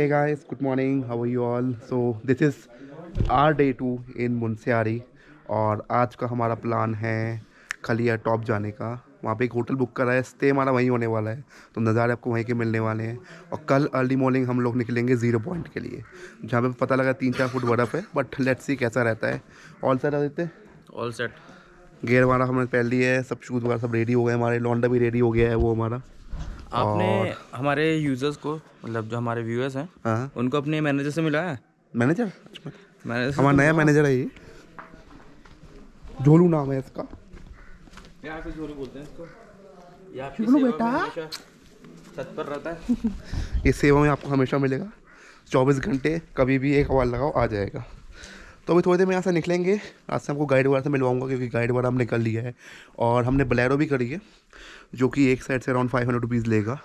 Hey guys, good morning. How are you all? So this is our day 2 in Munsiyari और आज का हमारा plan है खलिया टॉप जाने का। वहाँ पे एक होटल बुक करा है, स्टे हमारा वहीं होने वाला है, तो नज़ारे आपको वहीं के मिलने वाले हैं। और कल अर्ली मॉर्निंग हम लोग निकलेंगे ज़ीरो पॉइंट के लिए, जहाँ पे पता लगा 3-4 फुट बर्फ़ है, बट लेट्स सी कैसा रहता है। ऑल सेट देते ऑल सेट। गेयर हमारा हमने पहन लिया है, सब शूज़ वगैरह सब रेडी हो गए, हमारे लौंडा भी रेडी हो गया है वो हमारा। आपने और हमारे यूज़र्स को, मतलब जो हमारे व्यूअर्स हैं, हाँ, उनको अपने मैनेजर से मिला है? मैनेजर मैनेजर से हमारा तो नया मिलाओ। मैनेजर है ये, झोलू नाम है इसका। यहाँ पे जोरू बोलते हैं इसको। ये आपकी चलो सेवा में बेटा। हमेशा तत्पर रहता है। इस सेवा में आपको हमेशा मिलेगा, 24 घंटे, कभी भी एक आवाज़ लगाओ आ जाएगा। तो अभी थोड़ी देर में यहाँ से निकलेंगे। आज से हमको गाइड वगैरह से मिलवाऊंगा, क्योंकि गाइड वगैरह हमने कर लिया है और हमने बोलेरो भी करी है, जो कि एक साइड से अराउंड 500 रुपीज़ लेगा।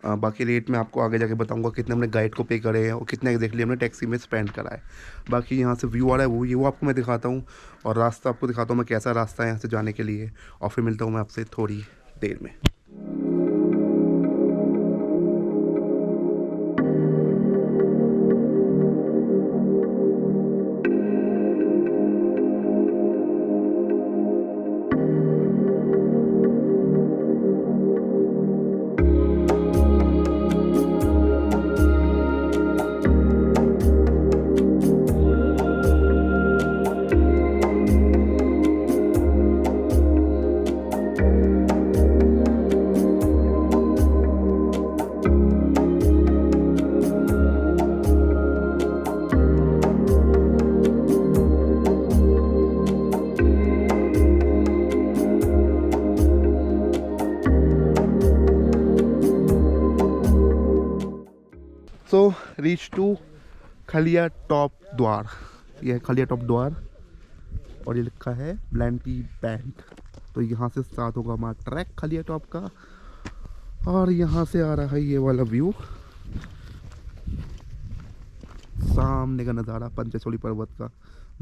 बाकी रेट मैं आपको आगे जाके बताऊंगा कितने हमने गाइड को पे करे हैं और कितने एग्जैक्टली हमने टैक्सी में स्पेंड करा है। बाकी यहाँ से व्यू आ रहा है वो आपको मैं दिखाता हूँ, और रास्ता आपको दिखाता हूँ मैं कैसा रास्ता है यहाँ से जाने के लिए। और फिर मिलता हूँ मैं आपसे थोड़ी देर में। So reach to Khalia top द्वार। ये है खलिया टॉप द्वार और ये लिखा है ब्लैंटी बैंड। तो यहाँ से स्टार्ट होगा हमारा ट्रैक खलिया टॉप का, और यहाँ से आ रहा है ये वाला व्यू, सामने का नज़ारा पंचेश्वरी पर्वत का,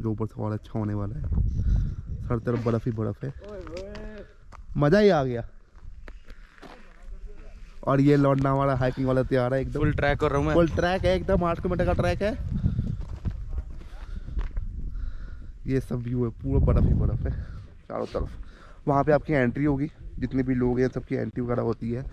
जो ऊपर से और अच्छा होने वाला है। हर तरफ बर्फ़ ही बर्फ़ है, मज़ा ही आ गया। और ये लौंडा हमारा हाइकिंग वाला तैयार है एकदम, फुल ट्रैक कर रहा हूँ मैं। फुल ट्रैक है एकदम, 8 किलोमीटर का ट्रैक है। ये सब व्यू है, पूरा बर्फ़ ही बर्फ़ है चारों तरफ। वहाँ पे आपकी एंट्री होगी, जितने भी लोग हैं सबकी एंट्री वगैरह होती है।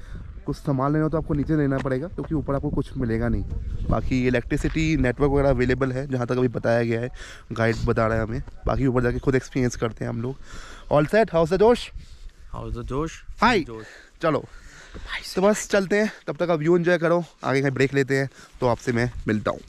कुछ सामान लेना हो तो आपको नीचे लेना पड़ेगा, क्योंकि ऊपर आपको कुछ मिलेगा नहीं। बाकी इलेक्ट्रिसिटी नेटवर्क वगैरह अवेलेबल है, जहाँ तक अभी बताया गया है, गाइड बता रहा है हमें। बाकी ऊपर जाके खुद एक्सपीरियंस करते हैं हम लोग। ऑल सेट, हाउस द जोश, हाउस द जोश, हाय जोश। चलो तो बस चलते हैं, तब तक आप व्यू एंजॉय करो, आगे कहीं ब्रेक लेते हैं, तो आपसे मैं मिलता हूँ।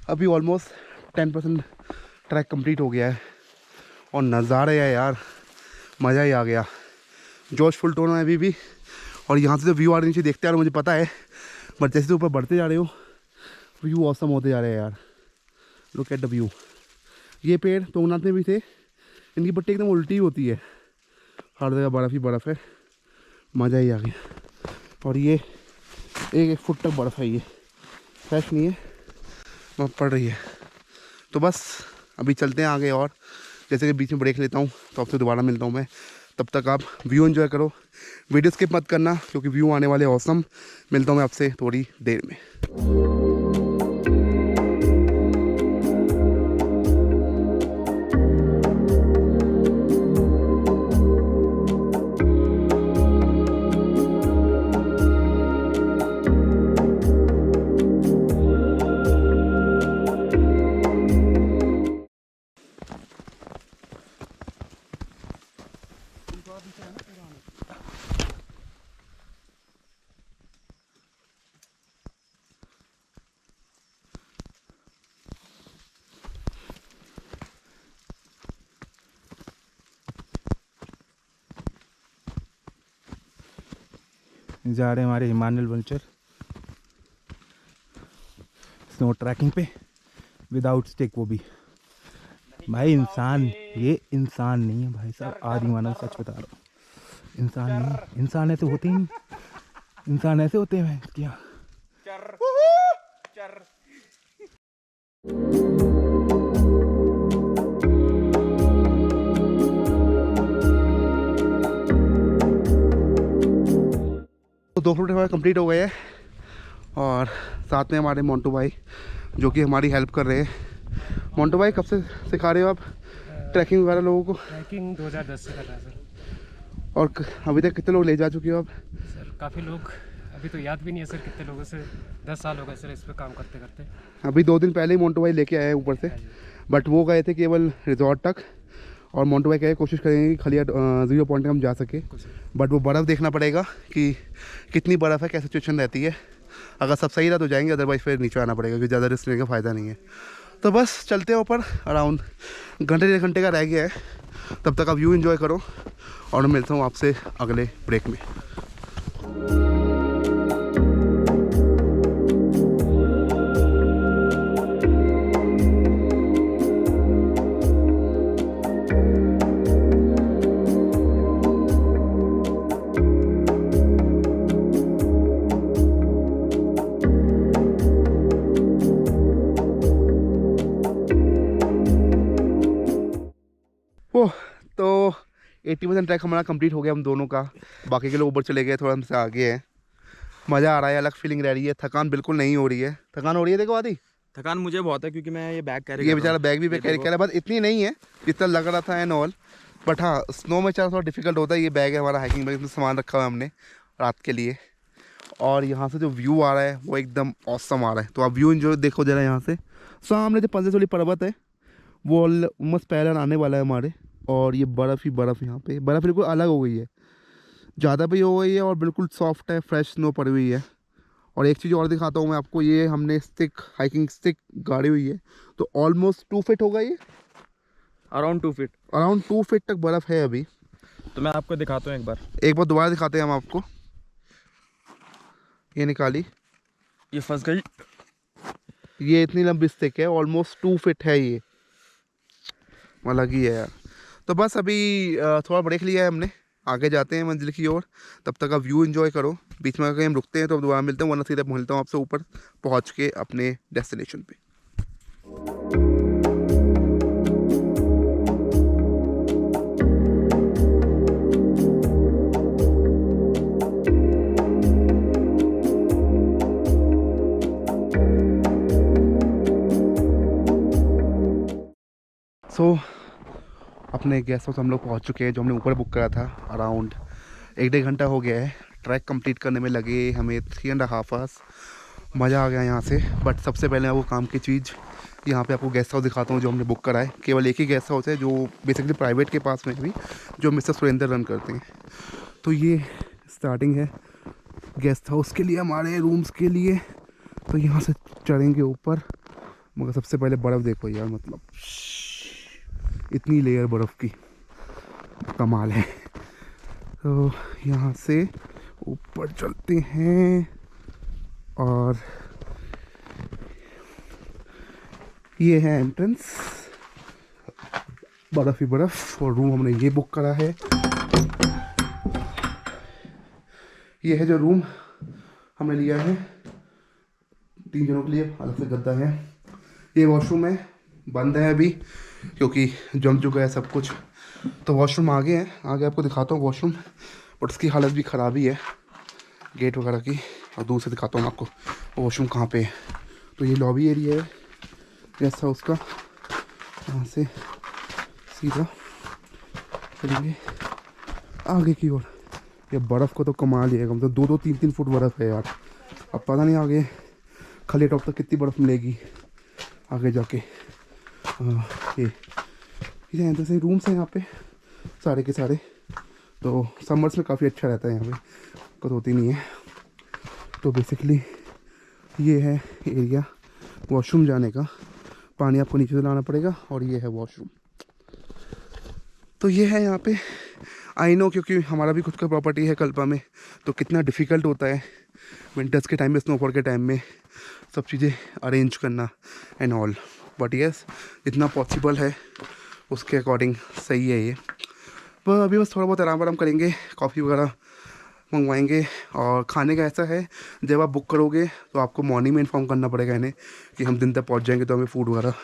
अभी ऑलमोस्ट 10% ट्रैक कंप्लीट हो गया है, और नज़ारे है यार, मज़ा ही आ गया। जोश फुल टोन है अभी भी, और यहाँ से जो व्यू आ रही नीचे देखते आ रहे हो मुझे पता है, बट जैसे ऊपर बढ़ते जा रहे हो व्यू औसम होते जा रहे हैं यार। Look at the view. ये पेड़ तुंगनाथ में भी थे, इनकी पट्टी एकदम उल्टी होती है, हर जगह बर्फ़ ही बर्फ़ है, मज़ा ही आ गया। और ये 1-1 फुट तक बर्फ़ है, ये फ्रेश नहीं है, वहाँ पड़ रही है। तो बस अभी चलते हैं आगे, और जैसे कि बीच में ब्रेक लेता हूँ तो आपसे दोबारा मिलता हूँ मैं। तब तक आप व्यू एंजॉय करो, वीडियो स्किप मत करना, क्योंकि व्यू आने वाले ऑसम। मिलता हूँ मैं आपसे थोड़ी देर में। जा रहे हैं हमारे हिमालयन वल्चर स्नो ट्रैकिंग पे विदाउट स्टिक, वो भी भाई इंसान, ये इंसान नहीं है भाई साहब, आदि मानव, सच बता रहा हूँ, इंसान नहीं, इंसान ऐसे होते ही नहीं, इंसान ऐसे होते हैं क्या। तो 2 किलोमीटर हमारे कंप्लीट हो गए हैं और साथ में हमारे मोंटू भाई जो कि हमारी हेल्प कर रहे हैं। मोंटू भाई कब से सिखा रहे हो आप ट्रैकिंग वगैरह लोगों को? ट्रैकिंग 2010 से कर रहा है सर। और अभी तक कितने लोग ले जा चुके हो आप? सर काफ़ी लोग, अभी तो याद भी नहीं है सर कितने लोगों से, 10 साल हो गए सर इस पर काम करते करते। अभी 2 दिन पहले ही मोंटू भाई लेके आए हैं ऊपर से, बट वो गए थे केवल रिजॉर्ट तक, और मोंटू भाई कहे कोशिश करेंगे कि खलिया 0 पॉइंट हम जा सके, बट वो बर्फ़ देखना पड़ेगा कि कितनी बर्फ़ है, क्या सिचुएशन रहती है। अगर सब सही रहा तो जाएंगे, अदरवाइज़ फिर नीचे आना पड़ेगा क्योंकि ज़्यादा रिस्क लेने का फ़ायदा नहीं है। तो बस चलते हैं ऊपर, अराउंड घंटे 1.5 घंटे का रह गया है, तब तक आप व्यू एंजॉय करो और मैं मिलता हूँ आपसे अगले ब्रेक में। ओह, तो 80% ट्रैक हमारा कंप्लीट हो गया हम दोनों का, बाकी के लोग ऊपर चले गए, थोड़ा हमसे आगे है। मज़ा आ रहा है, अलग फीलिंग रह रही है, थकान बिल्कुल नहीं हो रही है। थकान हो रही है देखो आदि? थकान मुझे बहुत है क्योंकि मैं ये बैग कैरी ये बेचारा बैग भी कैरी कर रहा है, बस इतनी नहीं है जितना लग रहा था एंड ऑल, बट हाँ स्नो में चलना थोड़ा डिफिकल्ट होता है। ये बैग है हमारा हाइकिंग बैग, इसमें सामान रखा हुआ है हमने रात के लिए, और यहाँ से जो व्यू आ रहा है वो एकदम ऑसम आ रहा है। तो आप व्यू एंजॉय देखो जरा, यहाँ से सामने जो पंजसोली पर्वत है वो मस्त पैरन आने वाला है हमारे, और ये बर्फ़ ही बर्फ़, यहाँ पे बर्फ़ बिल्कुल अलग हो गई है, ज़्यादा भी हो गई है और बिल्कुल सॉफ्ट है, फ्रेश स्नो पड़ी हुई है। और एक चीज़ और दिखाता हूँ मैं आपको, ये हमने स्टिक, हाइकिंग स्टिक गाड़ी हुई है, तो ऑलमोस्ट 2 फीट होगा ये, अराउंड 2 फीट। अराउंड 2 फीट तक बर्फ़ है अभी। तो मैं आपको दिखाता हूँ एक बार दोबारा दिखाते हैं हम आपको। ये निकाली, ये फंस गई। ये इतनी लंबी स्टिक है, ऑलमोस्ट 2 फीट है ये, अलग ही है यार। तो बस अभी थोड़ा ब्रेक लिया है हमने, आगे जाते हैं मंजिल की ओर, तब तक आप व्यू एंजॉय करो। बीच में कहीं हम रुकते हैं तो दोबारा मिलते हैं, वरना सीधे मिलता हूँ आपसे ऊपर पहुँच के अपने डेस्टिनेशन पे। सो अपने गेस्ट हाउस हम लोग पहुँच चुके हैं, जो हमने ऊपर बुक करा था। अराउंड 1-1.5 घंटा हो गया है, ट्रैक कंप्लीट करने में लगे हमें 3.5 आवर्स। मज़ा आ गया यहाँ से, बट सबसे पहले वो काम की चीज़, यहाँ पे आपको गेस्ट हाउस दिखाता हूँ जो हमने बुक करा है। केवल एक ही गेस्ट हाउस है जो बेसिकली प्राइवेट के पास में भी, जो मिस्टर सुरेंद्र रन करते हैं। तो ये स्टार्टिंग है गेस्ट हाउस के लिए, हमारे रूम्स के लिए। तो यहाँ से चढ़ेंगे ऊपर, मगर सबसे पहले बर्फ़ देखो यार, मतलब इतनी लेयर बर्फ़ की, कमाल है। तो यहाँ से ऊपर चलते हैं, और ये है एंट्रेंस, बर्फ़ ही बर्फ़। और रूम हमने ये बुक करा है, ये है जो रूम हमने लिया है 3 जनों के लिए, अलग से गद्दा है। ये वॉशरूम है, बंद है अभी क्योंकि जम चुका है सब कुछ। तो वॉशरूम आगे है, आगे आपको दिखाता हूँ वॉशरूम, बट उसकी हालत भी ख़राब ही है गेट वगैरह की। और दूर से दिखाता हूँ आपको वॉशरूम कहाँ पे है। तो ये लॉबी एरिया है गेस्ट हाउस का, यहाँ से सीधा चलेंगे आगे की ओर। ये बर्फ़ को तो कमाल ही है, कम से 2-2, 3-3 फुट बर्फ़ है यार। अब पता नहीं आगे खली टॉप तक कितनी बर्फ़ मिलेगी आगे जाके। ये जैसे रूम्स हैं यहाँ पे सारे के सारे, तो समर्स में काफ़ी अच्छा रहता है, यहाँ पे दिक्कत होती नहीं है। तो बेसिकली ये है एरिया वॉशरूम जाने का, पानी आपको नीचे से लाना पड़ेगा, और ये है वॉशरूम। तो ये है यहाँ पे आई नो, क्योंकि हमारा भी खुद का प्रॉपर्टी है कल्पा में, तो कितना डिफ़िकल्ट होता है विंटर्स के टाइम में, स्नोफॉल के टाइम में सब चीज़ें अरेंज करना एंड ऑल। बट यस, जितना पॉसिबल है उसके अकॉर्डिंग सही है ये। पर अभी बस थोड़ा बहुत आराम आराम करेंगे, कॉफ़ी वगैरह मंगवाएंगे। और खाने का ऐसा है, जब आप बुक करोगे तो आपको मॉर्निंग में इन्फॉर्म करना पड़ेगा इन्हें कि हम दिन तक पहुंच जाएंगे, तो हमें फूड वगैरह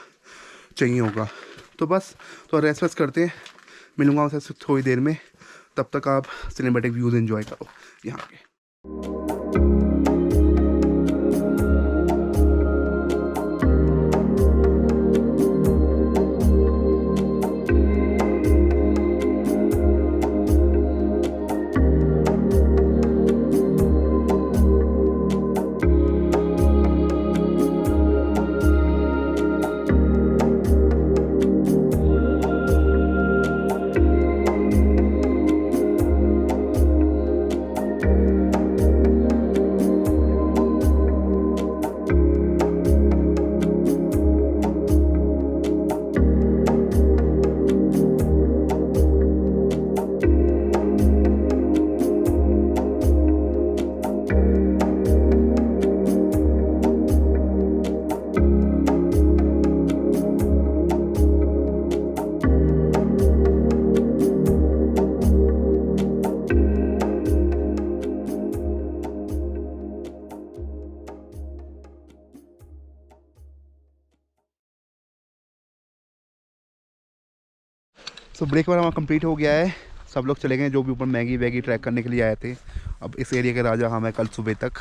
चाहिए होगा। तो बस थोड़ा रेस्ट वेस्ट करते हैं, मिलूँगा उससे थोड़ी देर में। तब तक आप सिनेमैटिक व्यूज़ एंजॉय करो यहाँ के। तो ब्रेक वगैरह हमारा कंप्लीट हो गया है, सब लोग चले गए जो भी ऊपर मैगी वैगी ट्रैक करने के लिए आए थे। अब इस एरिया के राजा हम हैं, कल सुबह तक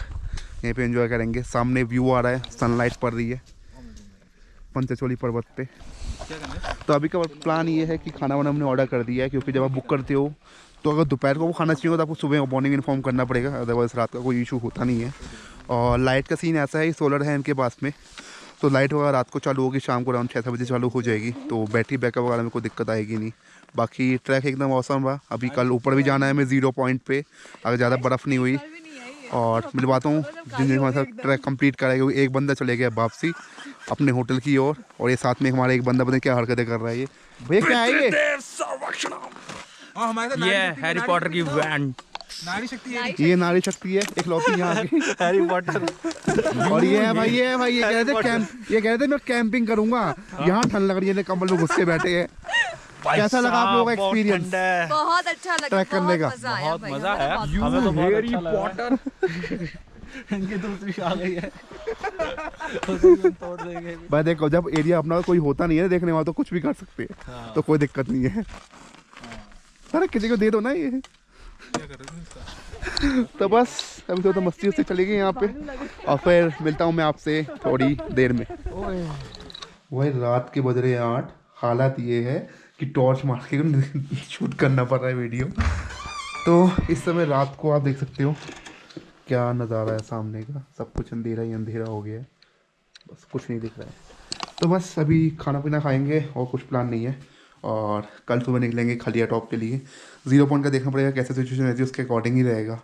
यहीं पे एंजॉय करेंगे। सामने व्यू आ रहा है, सनलाइट पड़ रही है पंचचोली पर्वत पे। तो अभी का प्लान ये है कि खाना वाना हमने ऑर्डर कर दिया है, क्योंकि जब आप बुक करते हो तो अगर दोपहर को वो खाना चाहिए तो आपको सुबह मॉर्निंग इन्फॉर्म करना पड़ेगा, अदरवाइज़ रात का कोई इशू होता नहीं है। और लाइट का सीन ऐसा है, सोलर है इनके पास में, तो लाइट वगैरह रात को चालू होगी, शाम को अराउंड 6-7 बजे चालू हो जाएगी, तो बैटरी बैकअप वगैरह में कोई दिक्कत आएगी नहीं। बाकी ट्रैक एकदम औसम रहा। अभी कल ऊपर भी जाना है हमें 0 पॉइंट पे, अगर ज़्यादा बर्फ़ नहीं हुई। और मिलवाता हूँ जिन जिन हमारे साथ ट्रैक कंप्लीट करेगा। एक बंदा चले गया वापसी अपने होटल की ओर, और ये साथ में हमारा एक बंदा पता नहीं क्या हरकतें कर रहा है। ये भैया क्या है ये हैरी पॉटर की वैन, ये नारी शक्ति है इकलौती यहाँ की हैरी पॉटर। और ये है भाई, ये कह रहे थे मैं कैंपिंग करूंगा, यहाँ ठंड लग रही है, कंबल में घुस के बैठे हैं। कैसा लगा आप लोगों का एक्सपीरियंस? बहुत अच्छा लगा, ट्रैक करने का बहुत मजा आया। हमें तो हैरी पॉटर इनकी दूसरी आ गई है, तोड़ देंगे। भाई देखो, जब एरिया अपना कोई होता नहीं है देखने वाला, तो कुछ भी कर सकते हैं, तो कोई दिक्कत नहीं है। अरे किसी को दे दो ना ये। तो बस अभी तो मस्ती से चलेगी यहाँ पे, और फिर मिलता हूँ मैं आपसे थोड़ी देर में। वही रात के बज रहे हैं 8। हालात ये है कि टॉर्च मार के शूट करना पड़ रहा है वीडियो। तो इस समय रात को आप देख सकते हो क्या नज़ारा है सामने का, सब कुछ अंधेरा ही अंधेरा हो गया है, बस कुछ नहीं दिख रहा है। तो बस अभी खाना पीना खाएंगे और कुछ प्लान नहीं है, और कल सुबह निकलेंगे खलिया टॉप के लिए। 0 पॉइंट का देखना पड़ेगा कैसे सिचुएशन रहती है, उसके अकॉर्डिंग ही रहेगा।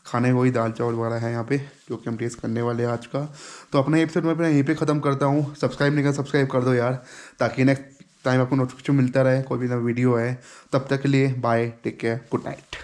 खाने वही दाल चावल वगैरह है यहाँ पे, जो कि हम टेस्ट करने वाले हैं आज का। तो अपना एपिसोड मैं अपना यहीं पे ख़त्म करता हूँ। सब्सक्राइब नहीं कर, सब्सक्राइब कर दो यार, ताकि नेक्स्ट टाइम आपको नोटिफिकेशन मिलता रहे कोई भी नया वीडियो है। तब तक के लिए bye, take care, good night.